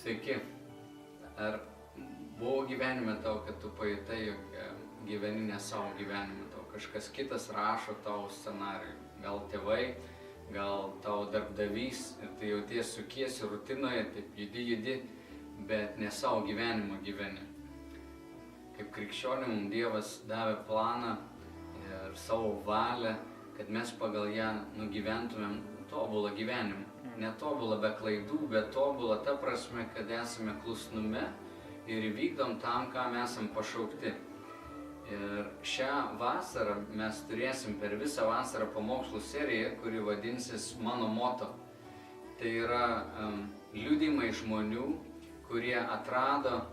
Sveiki. Ar buvo gyvenime tau, kad tu pajutai, jog gyveni ne savo gyvenimą, tau kažkas kitas rašo tau scenarijų? Gal tėvai, gal tavo darbdavys ir tu jauties sukiesi rutinoje, taip judi, bet ne savo gyvenimą gyveni. Kaip krikščionim mums Dievas davė planą ir savo valią, kad mes pagal ją nugyventumėm tobulą gyvenimą. Netobulą be klaidų, bet tobulą ta prasme, kad esame klusnume ir įvykdom tam, ką mes esam pašaukti. Ir šią vasarą mes turėsim per visą vasarą pamokslų seriją, kuri vadinsis Mano moto. Tai yra liudijimai žmonių, kurie atrado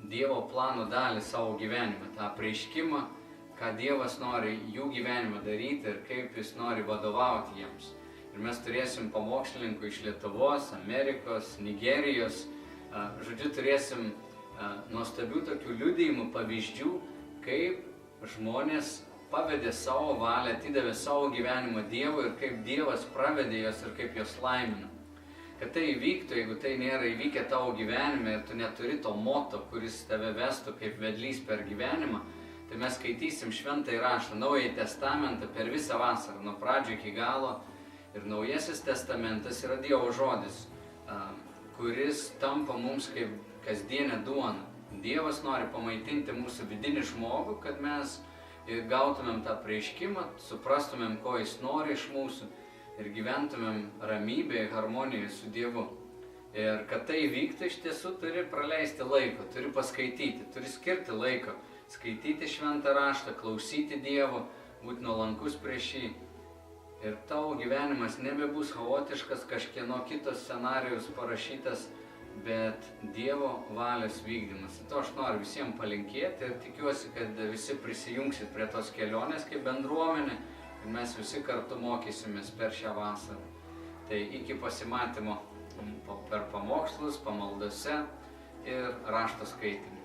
Dievo plano dalį savo gyvenime, tą apreiškimą, ką Dievas nori jų gyvenime daryti ir kaip Jis nori vadovauti jiems. Ir mes turėsim pamokslininkų iš Lietuvos, Amerikos, Nigerijos. Žodžiu, turėsim nuostabių tokių liudijimų, pavyzdžių, kaip žmonės pavedė savo valią, atidavė savo gyvenimą Dievui ir kaip Dievas pravedė juos ir kaip juos laimino. Kad tai įvyktų, jeigu tai nėra įvykę tavo gyvenime ir tu neturi to moto, kuris tave vestų kaip vedlys per gyvenimą, tai mes skaitysim Šventąjį raštą, Naująjį testamentą per visą vasarą, nuo pradžio iki galo. Ir Naujasis testamentas yra Dievo žodis, kuris tampa mums kaip kasdienė duona. Dievas nori pamaitinti mūsų vidinį žmogų, kad mes gautumėm tą apreiškimą, suprastumėm, ko Jis nori iš mūsų ir gyventumėm ramybėje, harmonijoje su Dievu. Ir kad tai vyktų, iš tiesų turi praleisti laiko, turi paskaityti, turi skirti laiko, skaityti Šventą raštą, klausyti Dievo, būti nuolankus prieš jį. Ir tavo gyvenimas nebebus chaotiškas, kažkieno kitos scenarijus parašytas, bet Dievo valios vykdymas. To aš noriu visiems palinkėti ir tikiuosi, kad visi prisijungsit prie tos kelionės kaip bendruomenė ir mes visi kartu mokysimės per šią vasarą. Tai iki pasimatymo per pamokslus, pamaldose ir rašto skaitymą.